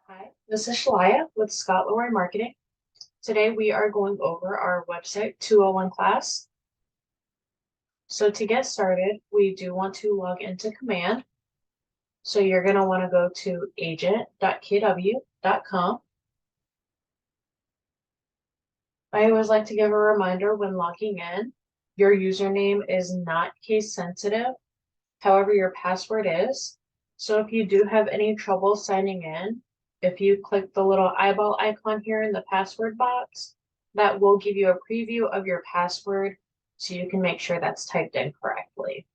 Hi, this is Shalaya with Scott Lowery Marketing. Today we are going over our website 201 class. So to get started, we do want to log into Command. So you're going to want to go to agent.kw.com. I always like to give a reminder when logging in, your username is not case sensitive. However, your password is. So if you do have any trouble signing in, if you click the little eyeball icon here in the password box, that will give you a preview of your password so you can make sure that's typed in correctly.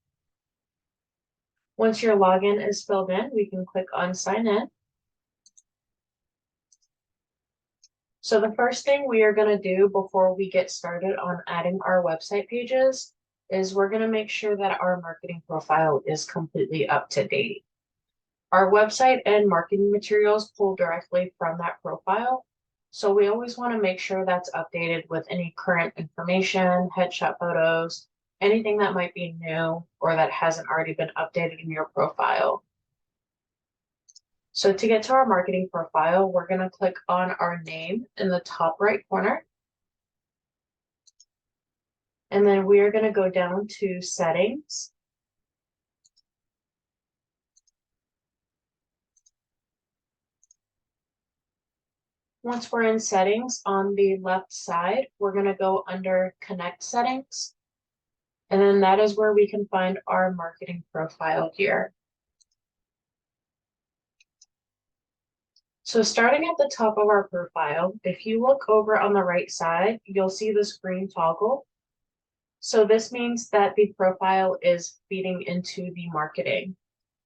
Once your login is filled in, we can click on sign in. So the first thing we are going to do before we get started on adding our website pages is we're going to make sure that our marketing profile is completely up to date. Our website and marketing materials pull directly from that profile. So we always want to make sure that's updated with any current information, headshot photos, anything that might be new or that hasn't already been updated in your profile. So to get to our marketing profile, we're going to click on our name in the top right corner. And then we are going to go down to settings. Once we're in settings, on the left side, we're going to go under connect settings. And then that is where we can find our marketing profile here. So starting at the top of our profile, if you look over on the right side, you'll see this green toggle. So this means that the profile is feeding into the marketing.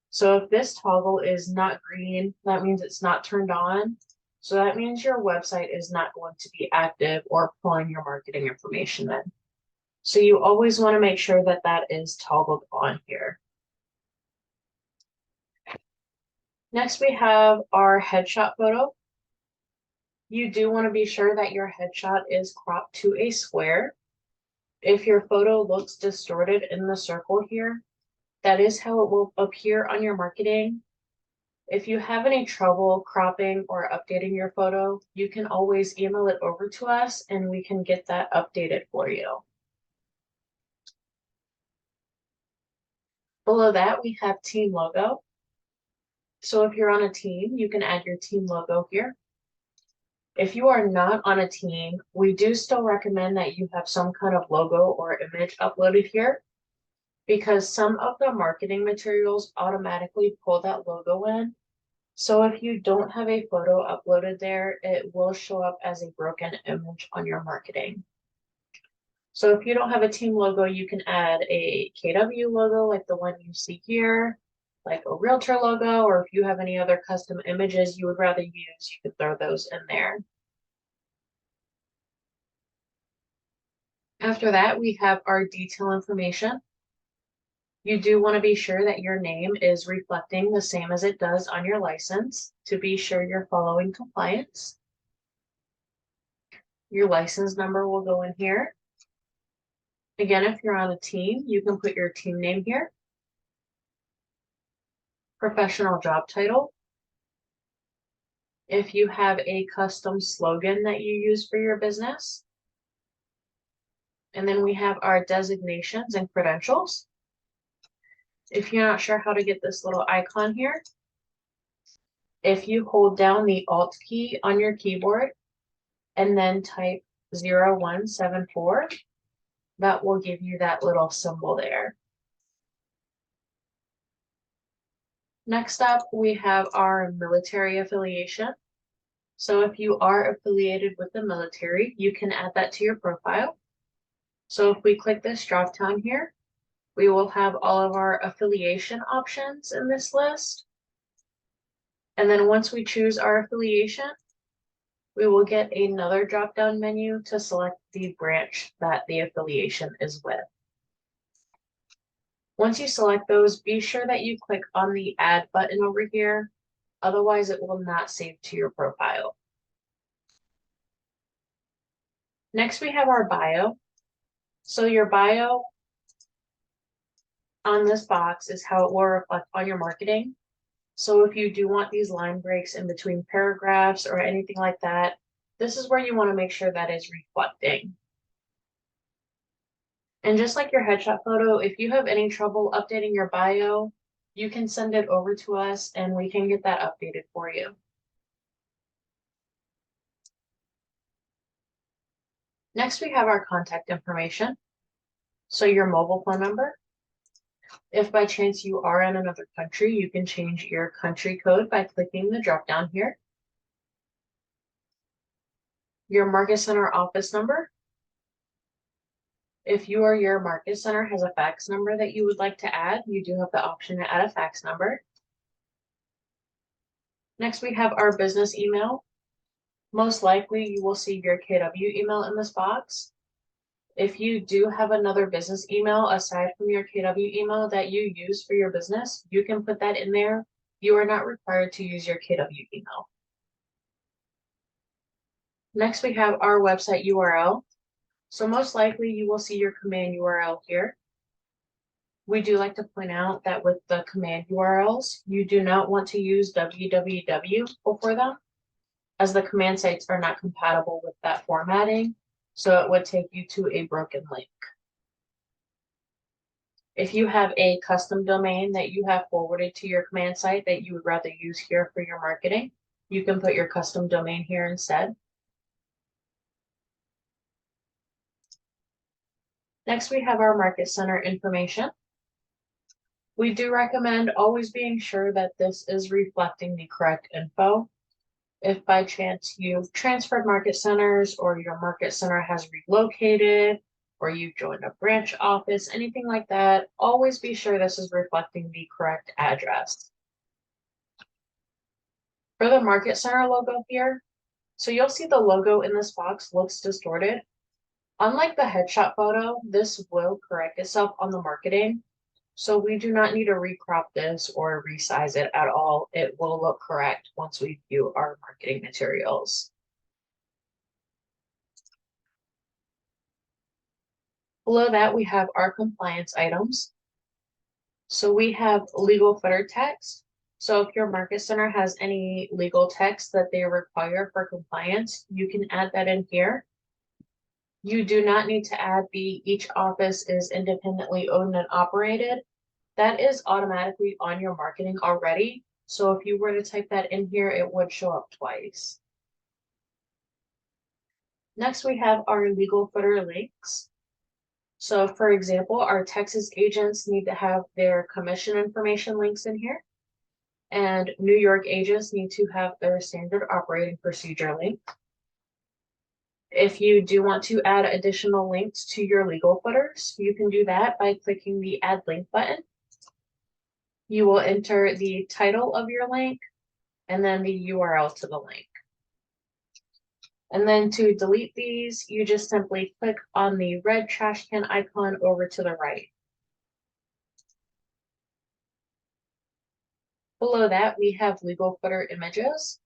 So if this toggle is not green, that means it's not turned on. So that means your website is not going to be active or pulling your marketing information in. So you always want to make sure that that is toggled on here. Next, we have our headshot photo. You do want to be sure that your headshot is cropped to a square. If your photo looks distorted in the circle here, that is how it will appear on your marketing. If you have any trouble cropping or updating your photo, you can always email it over to us and we can get that updated for you. Below that, we have team logo. So if you're on a team, you can add your team logo here. If you are not on a team, we do still recommend that you have some kind of logo or image uploaded here because some of the marketing materials automatically pull that logo in. So if you don't have a photo uploaded there, it will show up as a broken image on your marketing. So if you don't have a team logo, you can add a KW logo like the one you see here, like a realtor logo, or if you have any other custom images you would rather use, you could throw those in there. After that, we have our detail information. You do want to be sure that your name is reflecting the same as it does on your license to be sure you're following compliance. Your license number will go in here. Again, if you're on a team, you can put your team name here. Professional job title. If you have a custom slogan that you use for your business. And then we have our designations and credentials. If you're not sure how to get this little icon here, if you hold down the Alt key on your keyboard and then type 0174, that will give you that little symbol there. Next up, we have our military affiliation. So if you are affiliated with the military, you can add that to your profile. So if we click this drop down here, we will have all of our affiliation options in this list. And then once we choose our affiliation, we will get another drop down menu to select the branch that the affiliation is with. Once you select those, be sure that you click on the add button over here. Otherwise, it will not save to your profile. Next, we have our bio. So your bio on this box is how it will reflect on your marketing. So if you do want these line breaks in between paragraphs or anything like that, this is where you want to make sure that is reflecting. And just like your headshot photo, if you have any trouble updating your bio, you can send it over to us and we can get that updated for you. Next, we have our contact information. So your mobile phone number. If by chance you are in another country, you can change your country code by clicking the drop down here. Your market center office number. If your market center has a fax number that you would like to add, you do have the option to add a fax number. Next, we have our business email. Most likely you will see your KW email in this box. If you do have another business email aside from your KW email that you use for your business, you can put that in there. You are not required to use your KW email. Next, we have our website URL. So most likely you will see your command URL here. We do like to point out that with the command URLs, you do not want to use www before them, as the command sites are not compatible with that formatting, so it would take you to a broken link. If you have a custom domain that you have forwarded to your command site that you would rather use here for your marketing, you can put your custom domain here instead. Next, we have our market center information. We do recommend always being sure that this is reflecting the correct info. If by chance you've transferred market centers or your market center has relocated or you've joined a branch office, anything like that, always be sure this is reflecting the correct address. For the market center logo here, so you'll see the logo in this box looks distorted. Unlike the headshot photo, this will correct itself on the marketing. So we do not need to recrop this or resize it at all. It will look correct once we view our marketing materials. Below that, we have our compliance items. So we have legal footer text. So if your market center has any legal text that they require for compliance, you can add that in here. You do not need to add each office is independently owned and operated. That is automatically on your marketing already. So if you were to type that in here, it would show up twice. Next, we have our legal footer links. So for example, our Texas agents need to have their commission information links in here. And New York agents need to have their standard operating procedure link. If you do want to add additional links to your legal footers, you can do that by clicking the Add Link button. You will enter the title of your link and then the URL to the link. And then to delete these, you just simply click on the red trash can icon over to the right. Below that, we have legal footer images.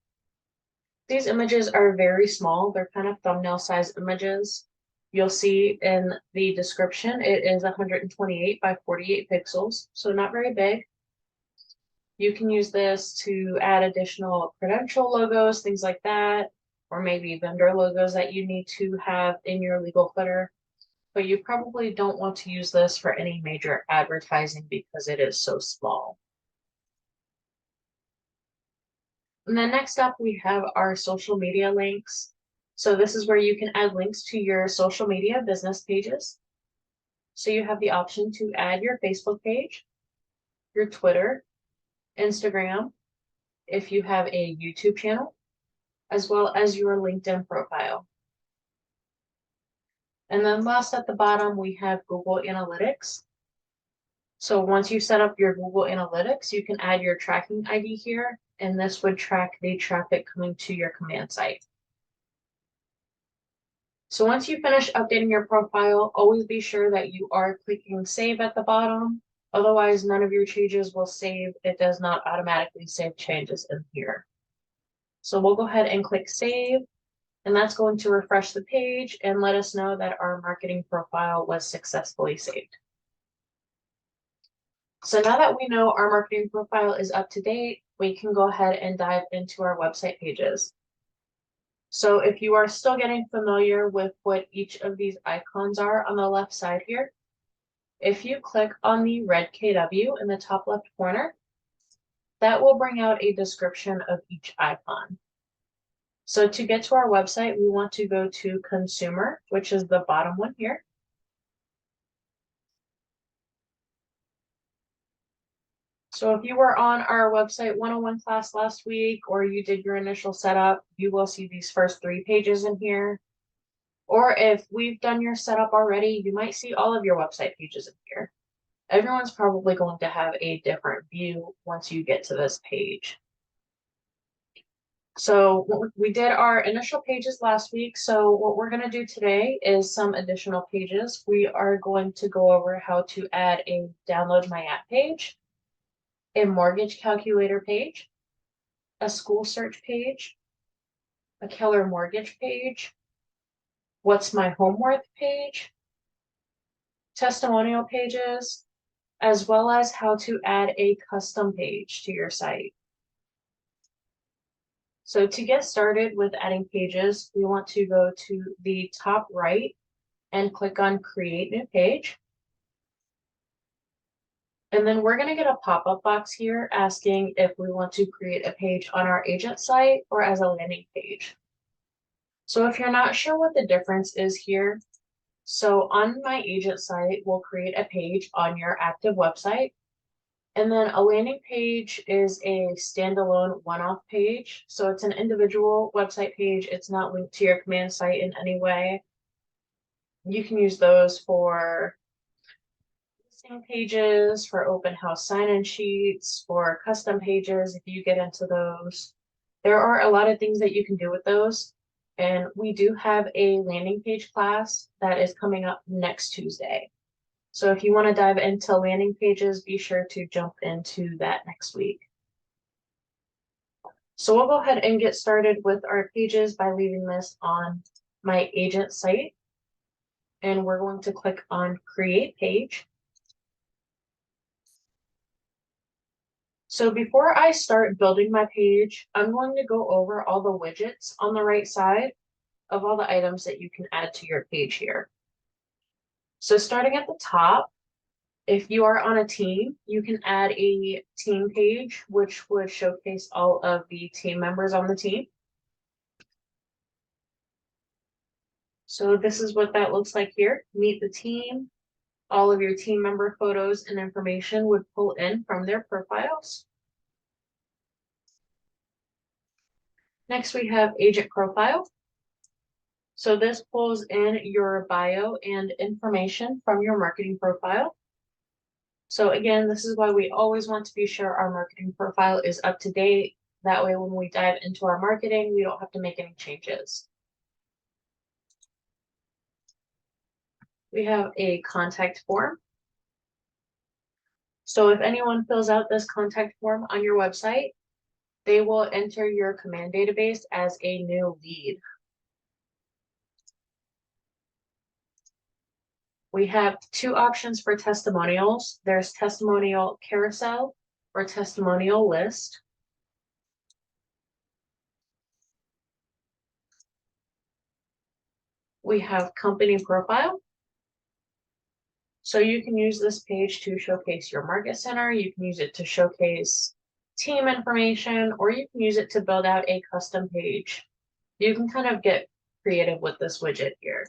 These images are very small. They're kind of thumbnail size images. You'll see in the description, it is 128 by 48 pixels, so not very big. You can use this to add additional credential logos, things like that, or maybe vendor logos that you need to have in your legal footer. But you probably don't want to use this for any major advertising because it is so small. And then next up, we have our social media links. So this is where you can add links to your social media business pages. So you have the option to add your Facebook page, your Twitter, Instagram, if you have a YouTube channel, as well as your LinkedIn profile. And then last at the bottom, we have Google Analytics. So once you set up your Google Analytics, you can add your tracking ID here, and this would track the traffic coming to your command site. So once you finish updating your profile, always be sure that you are clicking save at the bottom. Otherwise, none of your changes will save. It does not automatically save changes in here. So we'll go ahead and click save, and that's going to refresh the page and let us know that our marketing profile was successfully saved. So now that we know our marketing profile is up to date, we can go ahead and dive into our website pages. So if you are still getting familiar with what each of these icons are on the left side here, if you click on the red KW in the top left corner, that will bring out a description of each icon. So to get to our website, we want to go to Consumer, which is the bottom one here. So if you were on our website 101 class last week, or you did your initial setup, you will see these first 3 pages in here. Or if we've done your setup already, you might see all of your website pages in here. Everyone's probably going to have a different view once you get to this page. So we did our initial pages last week. So what we're going to do today is some additional pages. We are going to go over how to add a download my app page, a mortgage calculator page, a school search page, a Keller mortgage page, what's my home worth page, testimonial pages, as well as how to add a custom page to your site. So to get started with adding pages, we want to go to the top right and click on Create New Page. And then we're going to get a pop-up box here asking if we want to create a page on our agent site or as a landing page. So if you're not sure what the difference is here, so on my agent site, we'll create a page on your active website. And then a landing page is a standalone one-off page. So it's an individual website page. It's not linked to your command site in any way. You can use those for listing pages, for open house sign-in sheets, for custom pages if you get into those. There are a lot of things that you can do with those. And we do have a landing page class that is coming up next Tuesday. So if you want to dive into landing pages, be sure to jump into that next week. So we'll go ahead and get started with our pages by leaving this on my agent site. And we're going to click on Create Page. So before I start building my page, I'm going to go over all the widgets on the right side of all the items that you can add to your page here. So starting at the top, if you are on a team, you can add a team page, which would showcase all of the team members on the team. So this is what that looks like here. Meet the team. All of your team member photos and information would pull in from their profiles. Next, we have agent profile. So this pulls in your bio and information from your marketing profile. So again, this is why we always want to be sure our marketing profile is up to date. That way, when we dive into our marketing, we don't have to make any changes. We have a contact form. So if anyone fills out this contact form on your website, they will enter your command database as a new lead. We have 2 options for testimonials. There's testimonial carousel or testimonial list. We have company profile. So you can use this page to showcase your market center. You can use it to showcase team information, or you can use it to build out a custom page. You can kind of get creative with this widget here.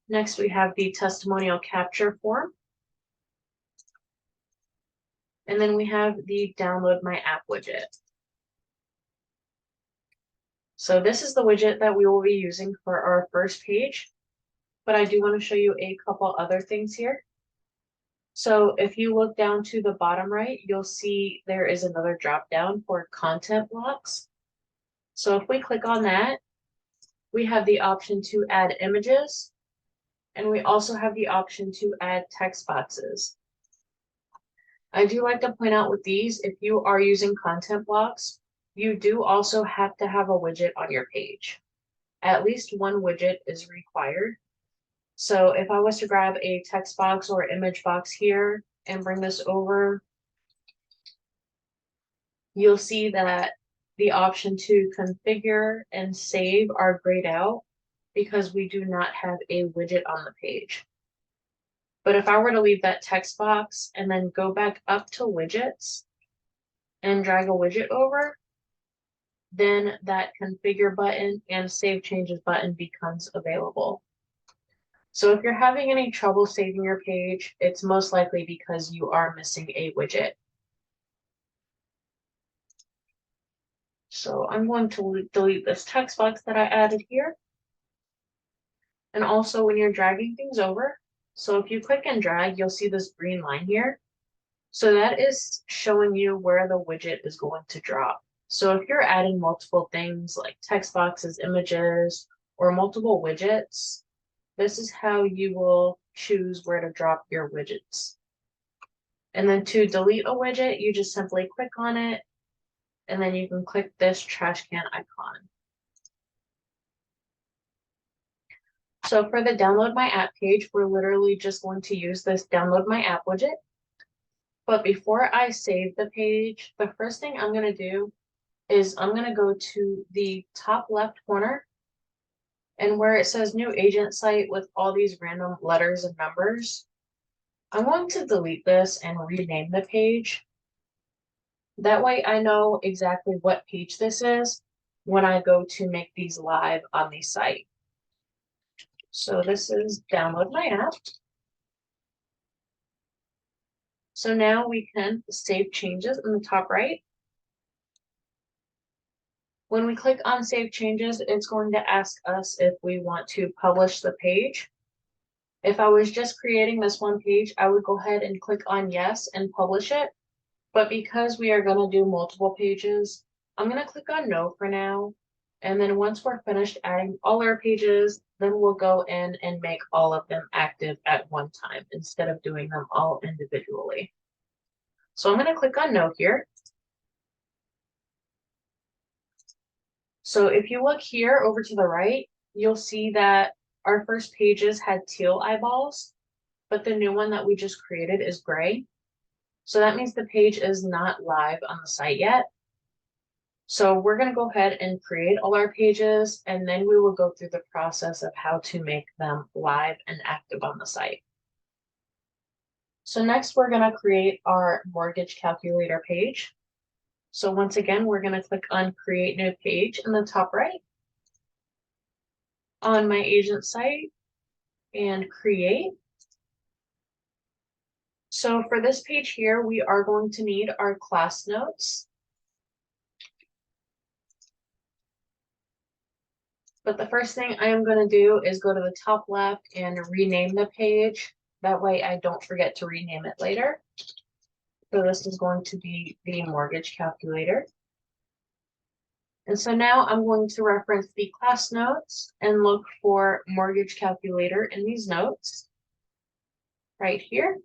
Next, we have the testimonial capture form. And then we have the download my app widget. So this is the widget that we will be using for our first page, but I do want to show you a couple other things here. So if you look down to the bottom right, you'll see there is another drop down for content blocks. So if we click on that, we have the option to add images, and we also have the option to add text boxes. I do like to point out with these, if you are using content blocks, you do also have to have a widget on your page. At least one widget is required. So if I was to grab a text box or image box here and bring this over, you'll see that the option to configure and save are grayed out because we do not have a widget on the page. But if I were to leave that text box and then go back up to widgets and drag a widget over, then that configure button and save changes button becomes available. So if you're having any trouble saving your page, it's most likely because you are missing a widget. So I'm going to delete this text box that I added here. And also when you're dragging things over, so if you click and drag, you'll see this green line here. So that is showing you where the widget is going to drop. So if you're adding multiple things like text boxes, images, or multiple widgets, this is how you will choose where to drop your widgets. And then to delete a widget, you just simply click on it, and then you can click this trash can icon. So for the download my app page, we're literally just going to use this download my app widget. But before I save the page, the first thing I'm going to do is I'm going to go to the top left corner, and where it says new agent site with all these random letters and numbers, I'm going to delete this and rename the page. That way I know exactly what page this is when I go to make these live on the site. So this is download my app. So now we can save changes in the top right. When we click on save changes, it's going to ask us if we want to publish the page. If I was just creating this one page, I would go ahead and click on yes and publish it. But because we are going to do multiple pages, I'm going to click on no for now. And then once we're finished adding all our pages, then we'll go in and make all of them active at one time instead of doing them all individually. So I'm going to click on no here. So if you look here over to the right, you'll see that our first pages had teal eyeballs, but the new one that we just created is gray. So that means the page is not live on the site yet. So we're going to go ahead and create all our pages, and then we will go through the process of how to make them live and active on the site. So next we're going to create our mortgage calculator page. So once again, we're going to click on create new page in the top right on my agent site and create. So for this page here, we are going to need our class notes. But the first thing I am going to do is go to the top left and rename the page. That way I don't forget to rename it later. So this is going to be the mortgage calculator. And so now I'm going to reference the class notes and look for mortgage calculator in these notes right here.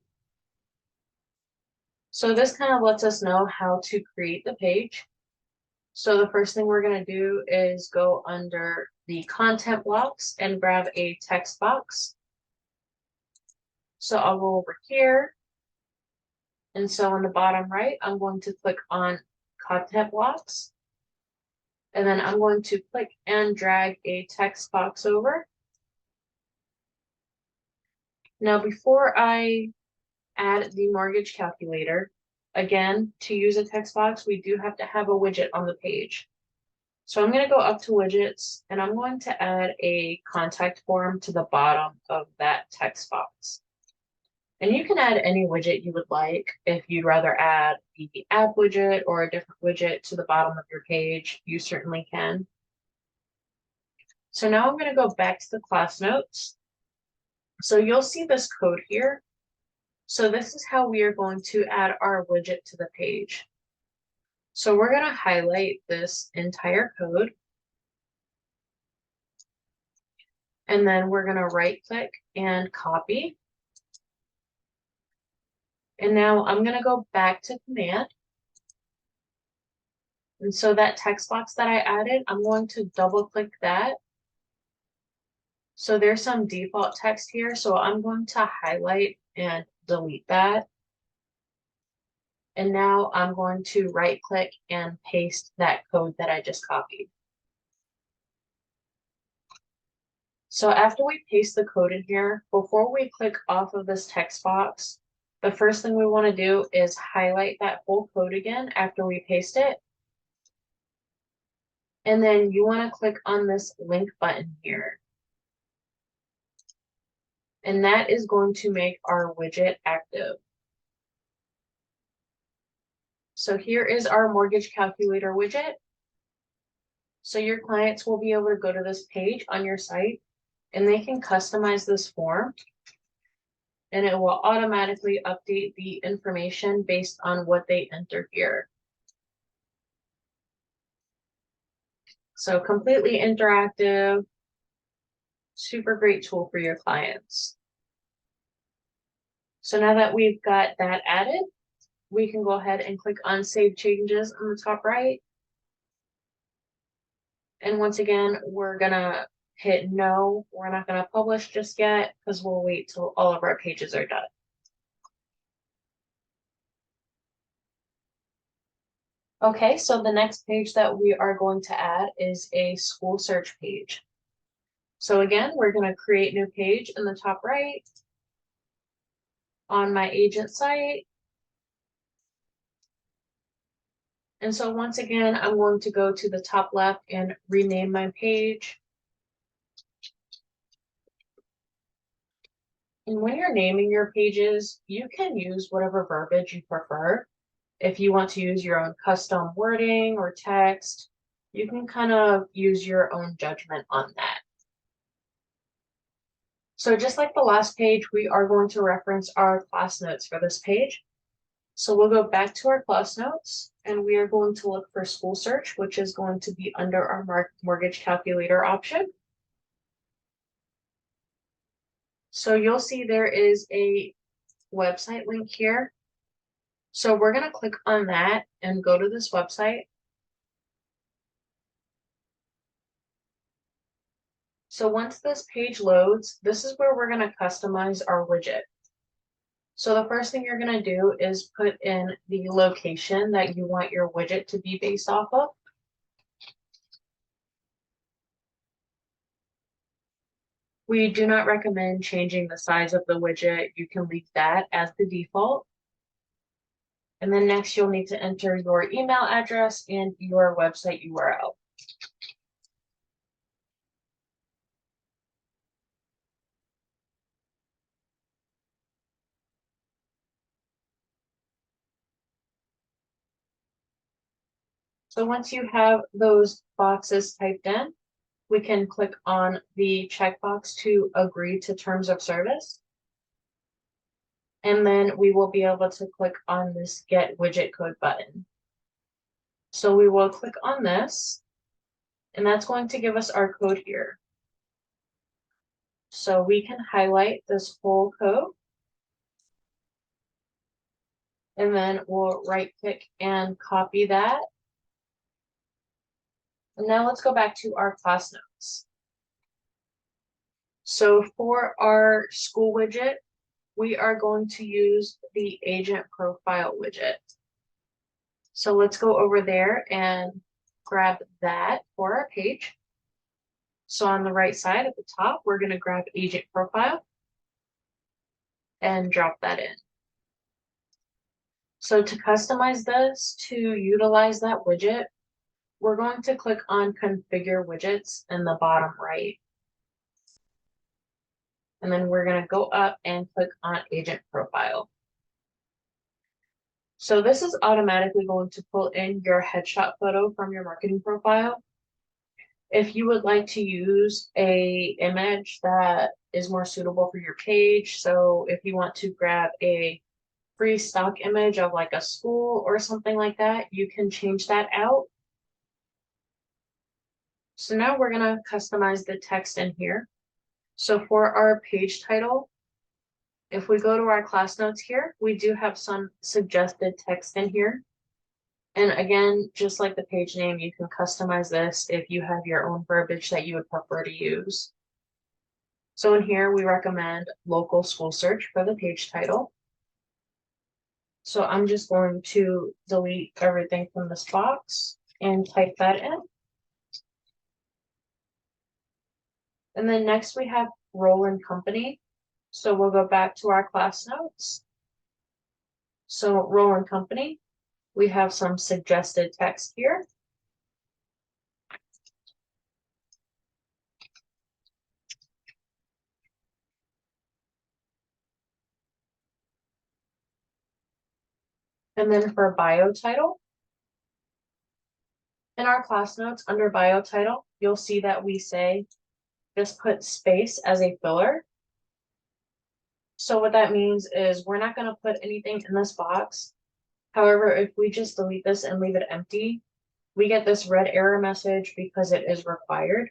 So this kind of lets us know how to create the page. So the first thing we're going to do is go under the content blocks and grab a text box. So I'll go over here. And so on the bottom right, I'm going to click on content blocks. And then I'm going to click and drag a text box over. Now, before I add the mortgage calculator, again, to use a text box, we do have to have a widget on the page. So I'm going to go up to widgets, and I'm going to add a contact form to the bottom of that text box. And you can add any widget you would like. If you'd rather add the app widget or a different widget to the bottom of your page, you certainly can. So now I'm going to go back to the class notes. So you'll see this code here. So this is how we are going to add our widget to the page. So we're going to highlight this entire code. And then we're going to right click and copy. And now I'm going to go back to command. And so that text box that I added, I'm going to double click that. So there's some default text here. So I'm going to highlight and delete that. And now I'm going to right click and paste that code that I just copied. So after we paste the code in here, before we click off of this text box, the first thing we want to do is highlight that whole code again after we paste it. And then you want to click on this link button here. And that is going to make our widget active. So here is our mortgage calculator widget. So your clients will be able to go to this page on your site and they can customize this form and it will automatically update the information based on what they enter here. So completely interactive, super great tool for your clients. So now that we've got that added, we can go ahead and click on Save Changes on the top right. And once again, we're gonna hit no. We're not gonna publish just yet because we'll wait till all of our pages are done. Okay, so the next page that we are going to add is a school search page. So again, we're gonna create new page in the top right on my agent site. And so once again, I'm going to go to the top left and rename my page. And when you're naming your pages, you can use whatever verbiage you prefer. If you want to use your own custom wording or text, you can kind of use your own judgment on that. So just like the last page, we are going to reference our class notes for this page. So we'll go back to our class notes and we are going to look for school search, which is going to be under our mortgage calculator option. So you'll see there is a website link here. So we're going to click on that and go to this website. So once this page loads, this is where we're going to customize our widget. So the first thing you're going to do is put in the location that you want your widget to be based off of. We do not recommend changing the size of the widget. You can leave that as the default. And then next you'll need to enter your email address and your website URL. So once you have those boxes typed in, we can click on the checkbox to agree to terms of service. And then we will be able to click on this Get Widget Code button. So we will click on this, and that's going to give us our code here. So we can highlight this whole code, and then we'll right click and copy that. And now let's go back to our class notes. So for our school widget, we are going to use the agent profile widget. So let's go over there and grab that for our page. So on the right side at the top, we're going to grab agent profile and drop that in. So to customize this, to utilize that widget, we're going to click on configure widgets in the bottom right. And then we're going to go up and click on agent profile. So this is automatically going to pull in your headshot photo from your marketing profile. If you would like to use a image that is more suitable for your page, so if you want to grab a free stock image of like a school or something like that, you can change that out. So now we're going to customize the text in here. So for our page title, if we go to our class notes here, we do have some suggested text in here. And again, just like the page name, you can customize this if you have your own verbiage that you would prefer to use. So in here, we recommend local school search for the page title. So I'm just going to delete everything from this box and type that in. And then next we have role and company. So we'll go back to our class notes. So role and company, we have some suggested text here. And then for bio title, in our class notes under bio title, you'll see that we say just put space as a filler. So what that means is we're not going to put anything in this box. However, if we just delete this and leave it empty, we get this red error message because it is required.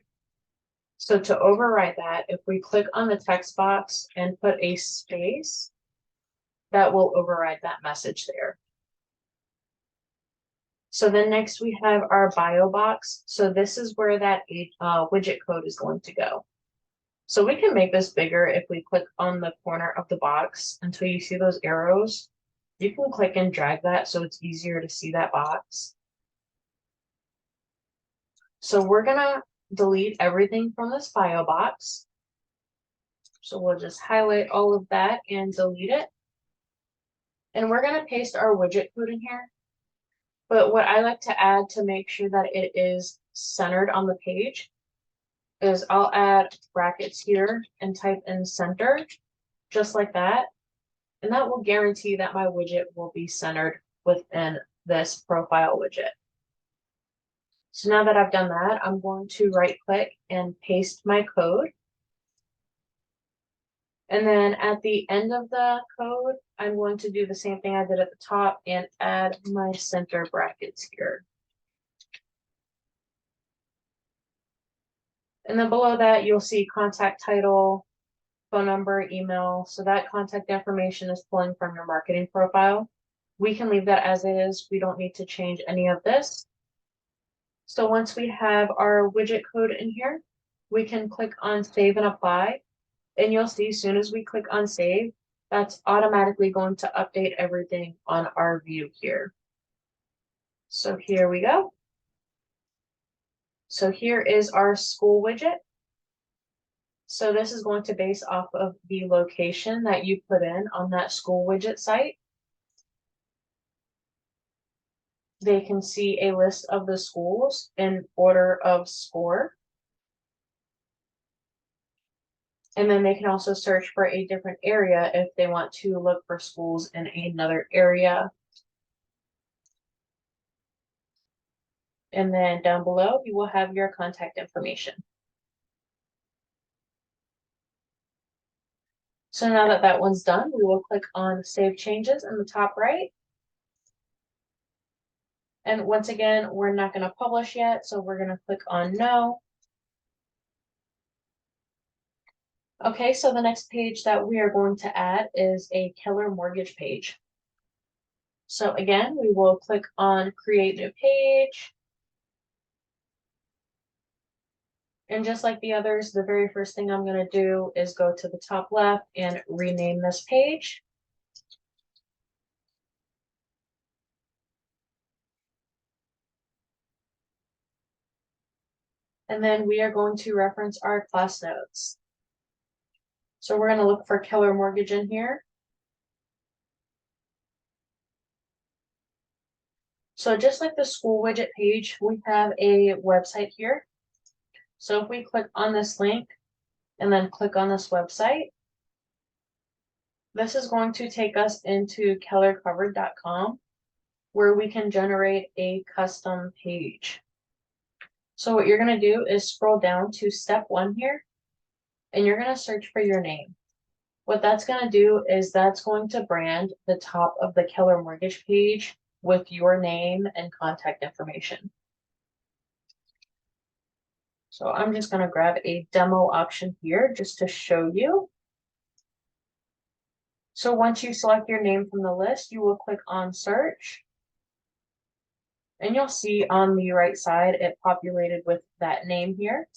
So to override that, if we click on the text box and put a space, that will override that message there. So then next we have our bio box. So this is where that widget code is going to go. So we can make this bigger if we click on the corner of the box until you see those arrows. You can click and drag that so it's easier to see that box. So we're gonna delete everything from this bio box. So we'll just highlight all of that and delete it. And we're gonna paste our widget code in here. But what I like to add to make sure that it is centered on the page is I'll add brackets here and type in center, just like that. And that will guarantee that my widget will be centered within this profile widget. So now that I've done that, I'm going to right click and paste my code. And then at the end of the code, I'm going to do the same thing I did at the top and add my center brackets here. And then below that, you'll see contact title, phone number, email. So that contact information is pulling from your marketing profile. We can leave that as is. We don't need to change any of this. So once we have our widget code in here, we can click on save and apply. And you'll see as soon as we click on save, that's automatically going to update everything on our view here. So here we go. So here is our school widget. So this is going to base off of the location that you put in on that school widget site. They can see a list of the schools in order of score. And then they can also search for a different area if they want to look for schools in another area. And then down below, you will have your contact information. So now that that one's done, we will click on Save Changes in the top right. And once again, we're not going to publish yet, so we're going to click on No. Okay, so the next page that we are going to add is a Keller mortgage page. So again, we will click on Create New Page. And just like the others, the very first thing I'm going to do is go to the top left and rename this page. And then we are going to reference our class notes. So we're going to look for Keller Mortgage in here. So just like the school widget page, we have a website here. So if we click on this link and then click on this website, this is going to take us into kellercovered.com where we can generate a custom page. So what you're going to do is scroll down to step 1 here, and you're going to search for your name. What that's going to do is that's going to brand the top of the Keller Mortgage page with your name and contact information. So I'm just going to grab a demo option here just to show you. So once you select your name from the list, you will click on search. And you'll see on the right side, it populated with that name here.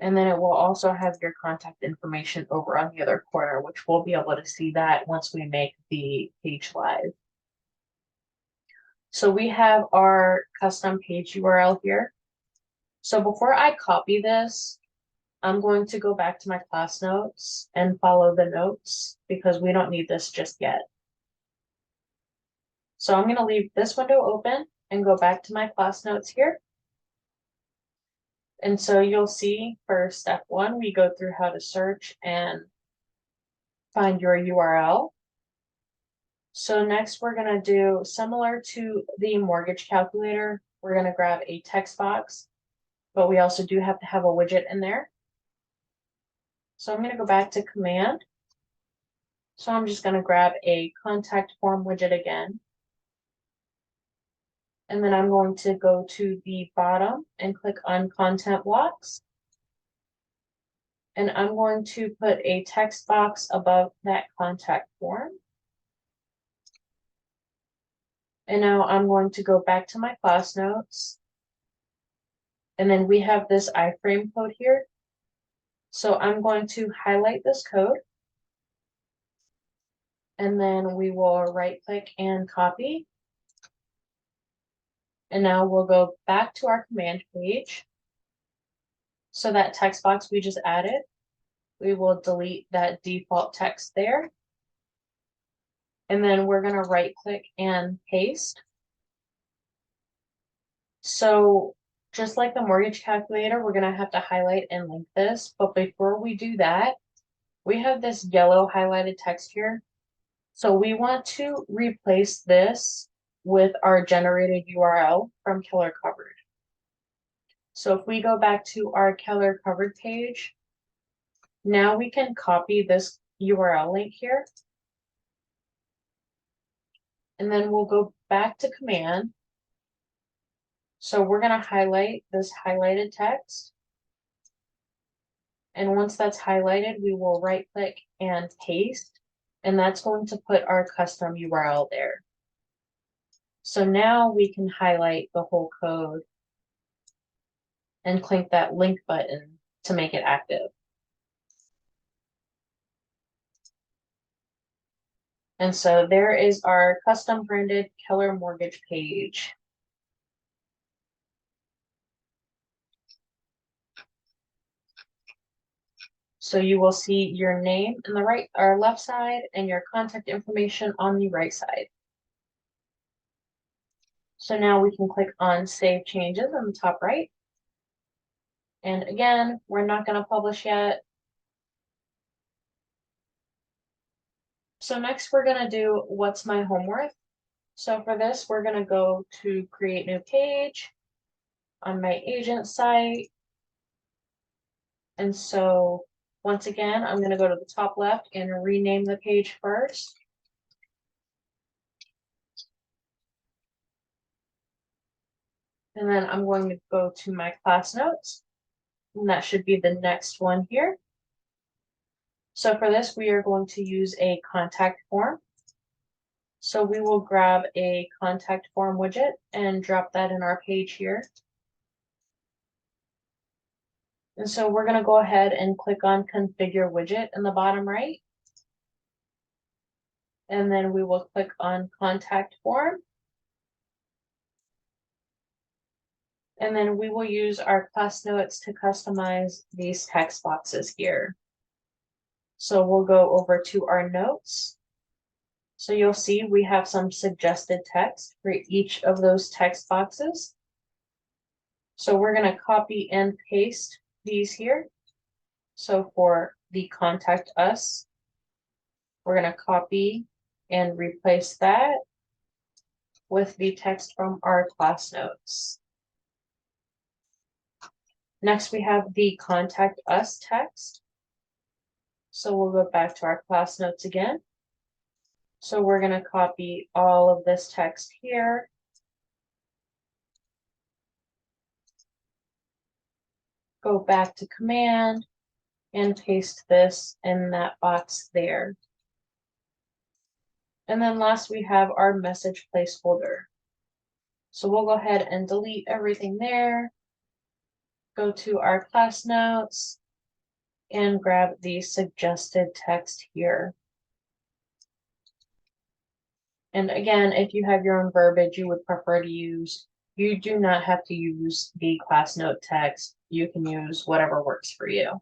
And then it will also have your contact information over on the other corner, which we'll be able to see that once we make the page live. So we have our custom page URL here. So before I copy this, I'm going to go back to my class notes and follow the notes because we don't need this just yet. So I'm going to leave this window open and go back to my class notes here. And so you'll see for step 1, we go through how to search and find your URL. So next we're going to do similar to the mortgage calculator. We're going to grab a text box, but we also do have to have a widget in there. So I'm going to go back to command. So I'm just going to grab a contact form widget again. And then I'm going to go to the bottom and click on content blocks. And I'm going to put a text box above that contact form. And now I'm going to go back to my class notes. And then we have this iframe code here. So I'm going to highlight this code. And then we will right click and copy. And now we'll go back to our command page. So that text box we just added, we will delete that default text there. And then we're going to right click and paste. So just like the mortgage calculator, we're going to have to highlight and link this. But before we do that, we have this yellow highlighted text here. So we want to replace this with our generated URL from Keller Covered. So if we go back to our Keller Covered page, now we can copy this URL link here. And then we'll go back to command. So we're going to highlight this highlighted text. And once that's highlighted, we will right click and paste. And that's going to put our custom URL there. So now we can highlight the whole code and click that link button to make it active. And so there is our custom branded Keller mortgage page. So you will see your name on the right or left side and your contact information on the right side. So now we can click on Save Changes on the top right. And again, we're not going to publish yet. So next we're going to do What's My Home Worth? So for this, we're going to go to Create New Page on my agent site. And so once again, I'm going to go to the top left and rename the page first. And then I'm going to go to my class notes. And that should be the next one here. So for this, we are going to use a contact form. So we will grab a contact form widget and drop that in our page here. And so we're going to go ahead and click on Configure Widget in the bottom right. And then we will click on Contact Form. And then we will use our class notes to customize these text boxes here. So we'll go over to our notes. So you'll see we have some suggested text for each of those text boxes. So we're going to copy and paste these here. So for the contact us, we're going to copy and replace that with the text from our class notes. Next, we have the contact us text. So we'll go back to our class notes again. So we're going to copy all of this text here. Go back to command and paste this in that box there. And then last we have our message placeholder. So we'll go ahead and delete everything there. Go to our class notes and grab the suggested text here. And again, if you have your own verbiage you would prefer to use, you do not have to use the class note text. You can use whatever works for you.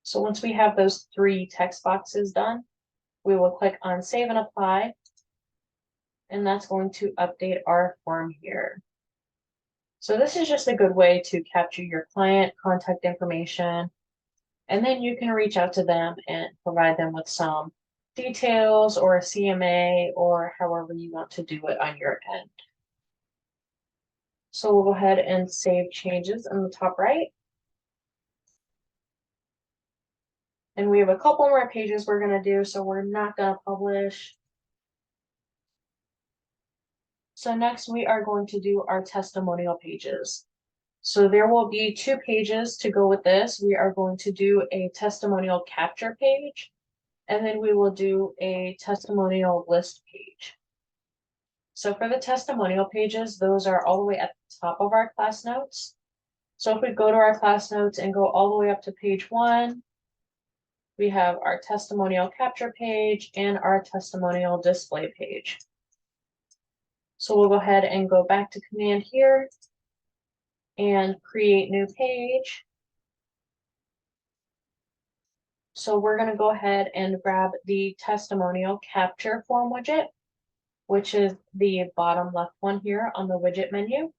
So once we have those 3 text boxes done, we will click on Save and Apply, and that's going to update our form here. So this is just a good way to capture your client contact information, and then you can reach out to them and provide them with some details or a CMA or however you want to do it on your end. So we'll go ahead and save changes in the top right. And we have a couple more pages we're going to do, so we're not going to publish. So next we are going to do our testimonial pages. So there will be 2 pages to go with this. We are going to do a testimonial capture page, and then we will do a testimonial list page. So for the testimonial pages, those are all the way at the top of our class notes. So if we go to our class notes and go all the way up to page 1, we have our testimonial capture page and our testimonial display page. So we'll go ahead and go back to Command here and create new page. So we're going to go ahead and grab the testimonial capture form widget, which is the bottom left one here on the widget menu.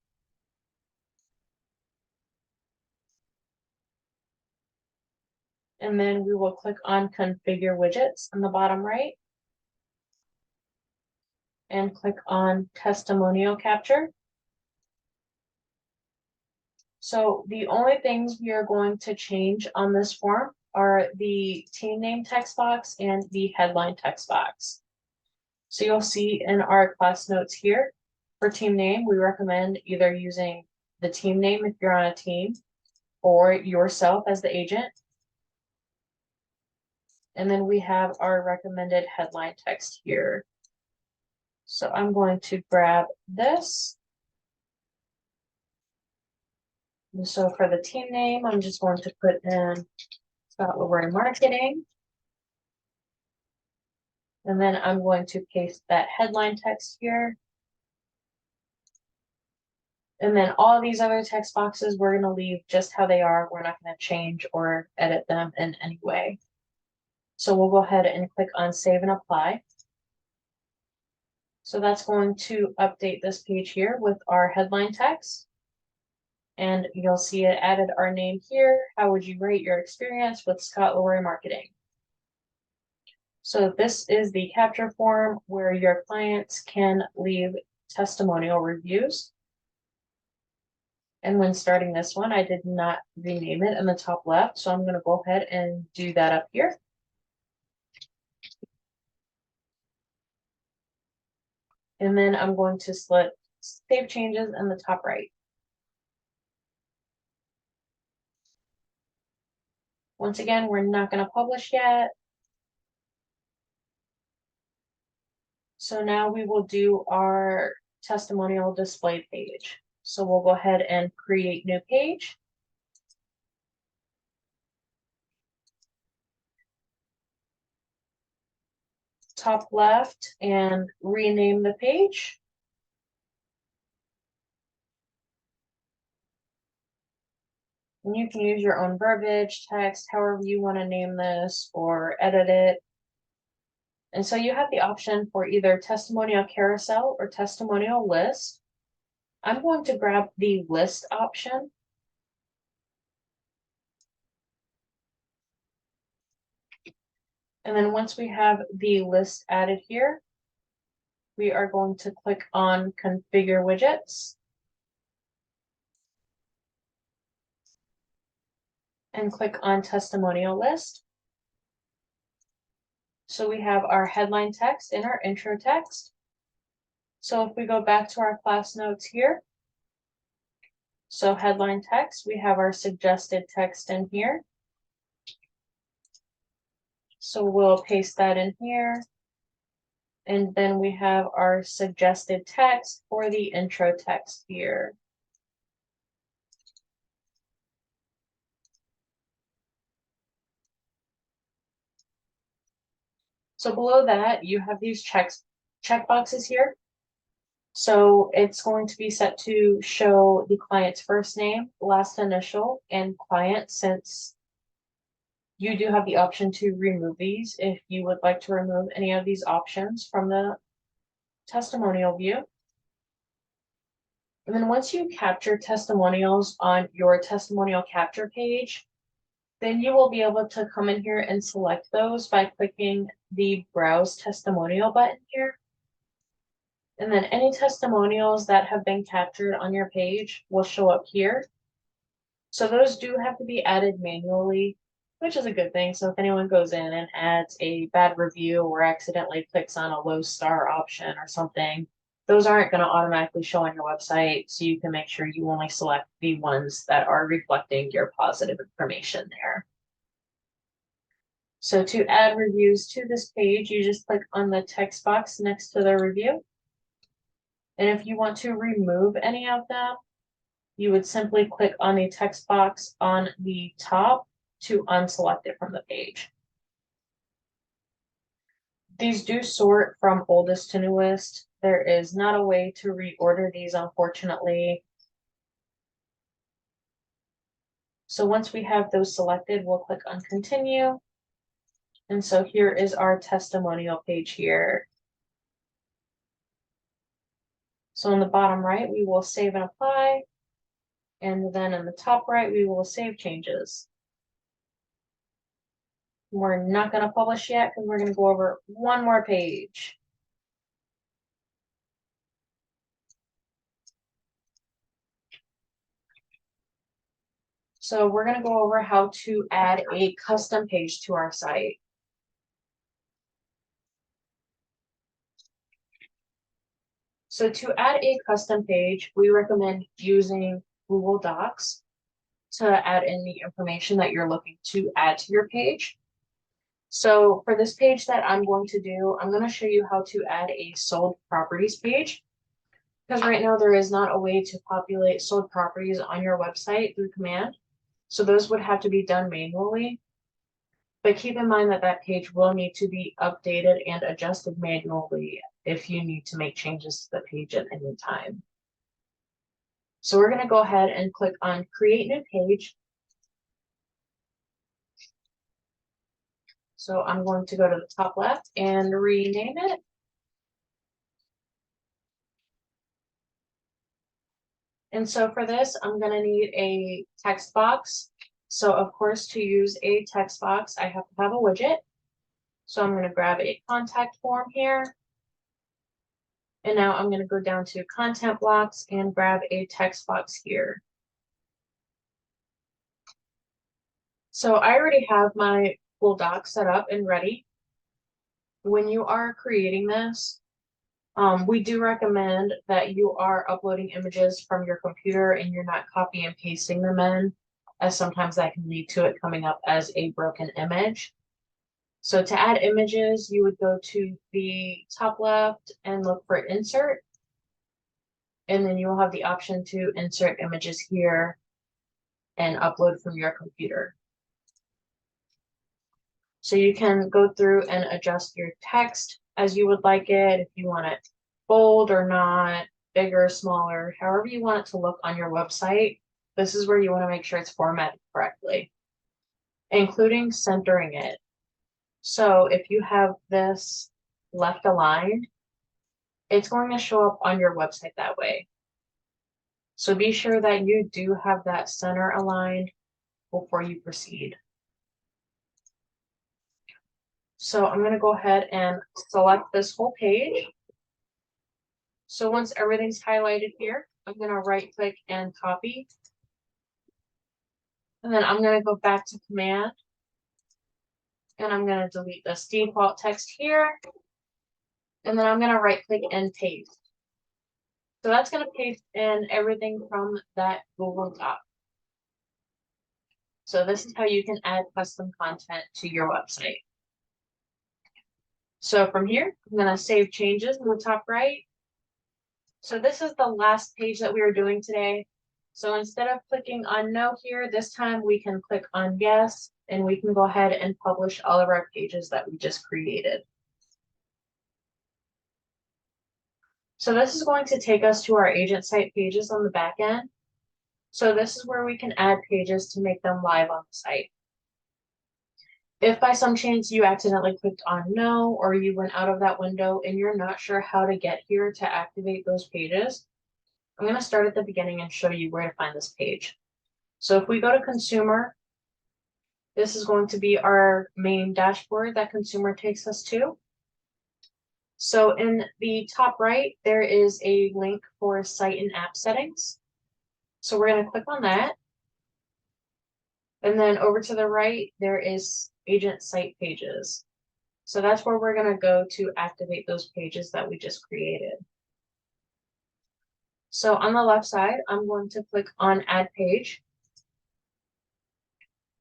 And then we will click on Configure Widgets on the bottom right and click on Testimonial Capture. So the only things we are going to change on this form are the team name text box and the headline text box. So you'll see in our class notes here, for team name, we recommend either using the team name if you're on a team or yourself as the agent. And then we have our recommended headline text here. So I'm going to grab this. And so for the team name, I'm just going to put in Scott Leroy Marketing. And then I'm going to paste that headline text here. And then all these other text boxes, we're going to leave just how they are. We're not going to change or edit them in any way. So we'll go ahead and click on Save and Apply. So that's going to update this page here with our headline text. And you'll see it added our name here. How would you rate your experience with Scott Leroy Marketing? So this is the capture form where your clients can leave testimonial reviews. And when starting this one, I did not rename it in the top left. So I'm going to go ahead and do that up here. And then I'm going to select Save Changes in the top right. Once again, we're not going to publish yet. So now we will do our testimonial display page. So we'll go ahead and create new page. Top left and rename the page. And you can use your own verbiage, text, however you want to name this or edit it. And so you have the option for either testimonial carousel or testimonial list. I'm going to grab the list option. And then once we have the list added here, we are going to click on Configure Widgets and click on Testimonial List. So we have our headline text and our intro text. So if we go back to our class notes here, so headline text, we have our suggested text in here. So we'll paste that in here. And then we have our suggested text for the intro text here. So below that, you have these check boxes here. So it's going to be set to show the client's first name, last initial, and client, since you do have the option to remove these if you would like to remove any of these options from the testimonial view. And then once you capture testimonials on your testimonial capture page, then you will be able to come in here and select those by clicking the Browse Testimonial button here. And then any testimonials that have been captured on your page will show up here. So those do have to be added manually, which is a good thing. So if anyone goes in and adds a bad review or accidentally clicks on a low star option or something, those aren't going to automatically show on your website. So you can make sure you only select the ones that are reflecting your positive information there. So to add reviews to this page, you just click on the text box next to the review. And if you want to remove any of them, you would simply click on the text box on the top to unselect it from the page. These do sort from oldest to newest. There is not a way to reorder these, unfortunately. So once we have those selected, we'll click on continue. And so here is our testimonial page here. So on the bottom right, we will save and apply. And then in the top right, we will save changes. We're not going to publish yet because we're going to go over one more page. So we're going to go over how to add a custom page to our site. So to add a custom page, we recommend using Google Docs to add in the information that you're looking to add to your page. So for this page that I'm going to do, I'm going to show you how to add a sold properties page. Because right now there is not a way to populate sold properties on your website through command. So those would have to be done manually. But keep in mind that that page will need to be updated and adjusted manually if you need to make changes to the page at any time. So we're going to go ahead and click on Create New Page. So I'm going to go to the top left and rename it. And so for this, I'm going to need a text box. So of course, to use a text box, I have to have a widget. So I'm going to grab a contact form here. And now I'm going to go down to content blocks and grab a text box here. So I already have my Google Docs set up and ready. When you are creating this, we do recommend that you are uploading images from your computer and you're not copy and pasting them in, as sometimes that can lead to it coming up as a broken image. So to add images, you would go to the top left and look for insert. And then you will have the option to insert images here and upload from your computer. So you can go through and adjust your text as you would like it, if you want it bold or not, bigger, smaller, however you want it to look on your website. This is where you want to make sure it's formatted correctly, including centering it. So if you have this left aligned, it's going to show up on your website that way. So be sure that you do have that center aligned before you proceed. So I'm going to go ahead and select this whole page. So once everything's highlighted here, I'm going to right click and copy. And then I'm going to go back to command. And I'm going to delete this default text here. And then I'm going to right click and paste. So that's going to paste in everything from that Google Doc. So this is how you can add custom content to your website. So from here, I'm going to save changes in the top right. So this is the last page that we are doing today. So instead of clicking on no here, this time we can click on yes, and we can go ahead and publish all of our pages that we just created. So this is going to take us to our agent site pages on the back end. So this is where we can add pages to make them live on the site. If by some chance you accidentally clicked on no, or you went out of that window and you're not sure how to get here to activate those pages, I'm going to start at the beginning and show you where to find this page. So if we go to consumer, this is going to be our main dashboard that consumer takes us to. So in the top right, there is a link for site and app settings. So we're going to click on that. And then over to the right, there is agent site pages. So that's where we're going to go to activate those pages that we just created. So on the left side, I'm going to click on add page.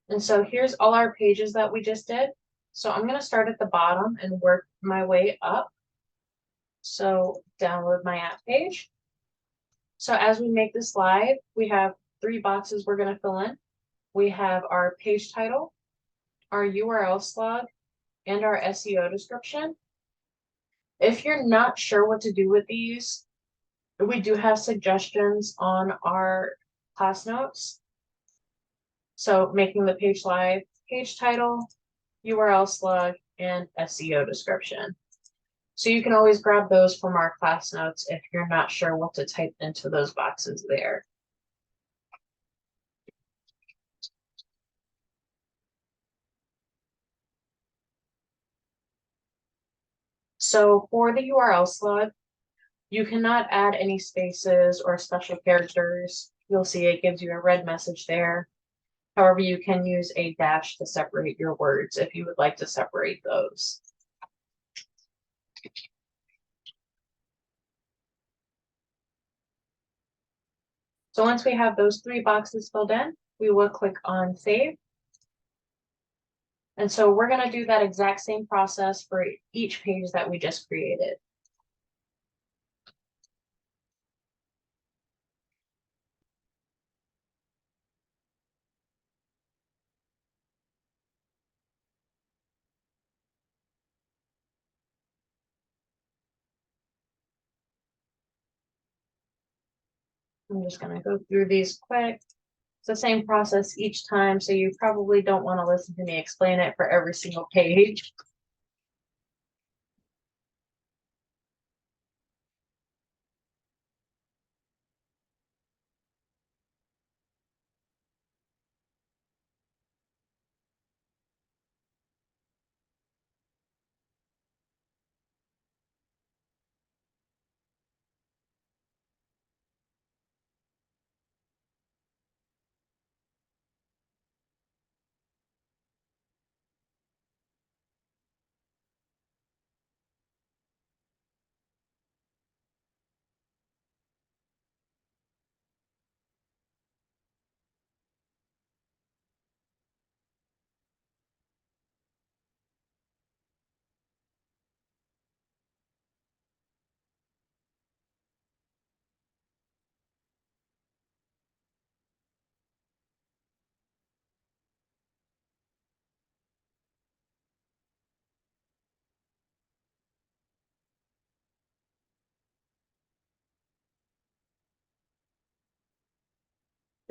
And so here's all our pages that we just did. So I'm going to start at the bottom and work my way up. So download my app page. So as we make this live, we have 3 boxes we're going to fill in. We have our page title, our URL slug, and our SEO description. If you're not sure what to do with these, we do have suggestions on our class notes. So making the page live, page title, URL slug, and SEO description. So you can always grab those from our class notes if you're not sure what to type into those boxes there. So for the URL slug, you cannot add any spaces or special characters. You'll see it gives you a red message there. However, you can use a dash to separate your words if you would like to separate those. So once we have those 3 boxes filled in, we will click on save. And so we're going to do that exact same process for each page that we just created. I'm just going to go through these quick. It's the same process each time, so you probably don't want to listen to me explain it for every single page.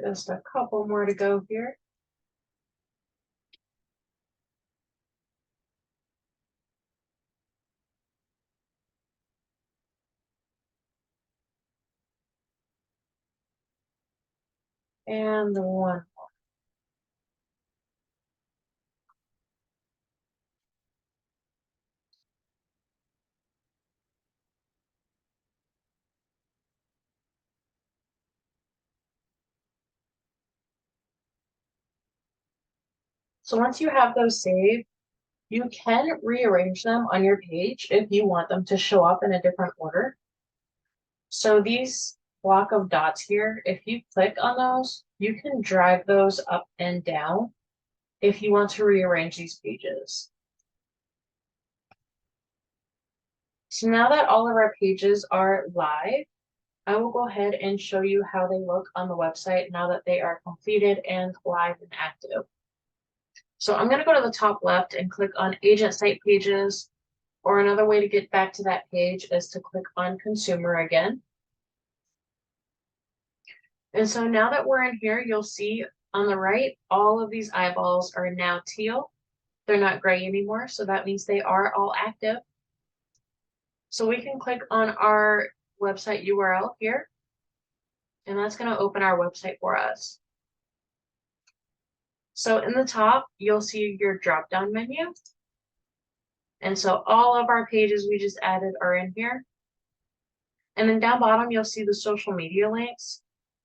Just a couple more to go here. And the one. So once you have those saved, you can rearrange them on your page if you want them to show up in a different order. So these block of dots here, if you click on those, you can drag those up and down if you want to rearrange these pages. So now that all of our pages are live, I will go ahead and show you how they look on the website now that they are completed and live and active. So I'm going to go to the top left and click on agent site pages. Or another way to get back to that page is to click on consumer again. And so now that we're in here, you'll see on the right, all of these eyeballs are now teal. They're not gray anymore, so that means they are all active. So we can click on our website URL here, and that's going to open our website for us. So in the top, you'll see your drop-down menu. And so all of our pages we just added are in here. And then down bottom, you'll see the social media links.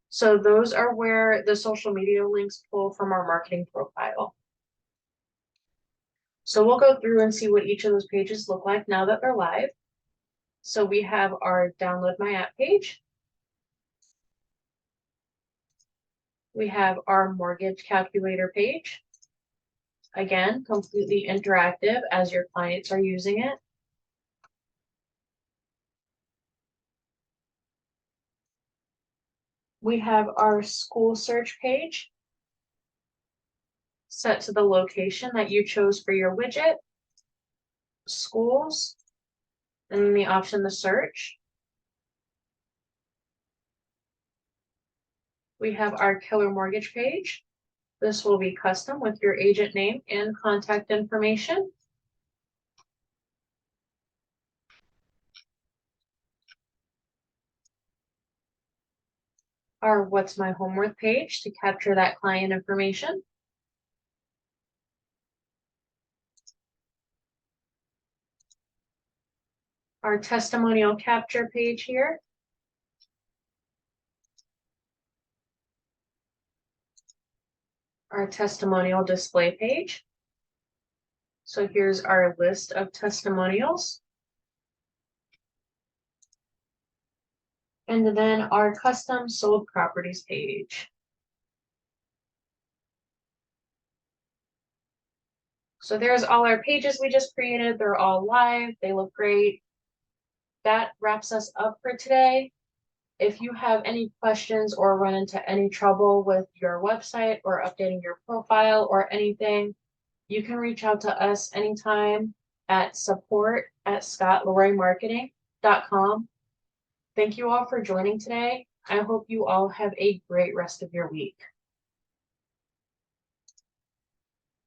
So those are where the social media links pull from our marketing profile. So we'll go through and see what each of those pages look like now that they're live. So we have our download my app page. We have our mortgage calculator page. Again, completely interactive as your clients are using it. We have our school search page set to the location that you chose for your widget, schools, and then the option to search. We have our Keller mortgage page. This will be custom with your agent name and contact information. Our What's My Home Worth page to capture that client information. Our testimonial capture page here. Our testimonial display page. So here's our list of testimonials. And then our custom sold properties page. So there's all our pages we just created. They're all live. They look great. That wraps us up for today. If you have any questions or run into any trouble with your website or updating your profile or anything, you can reach out to us anytime at support@scottloraymarketing.com. Thank you all for joining today. I hope you all have a great rest of your week.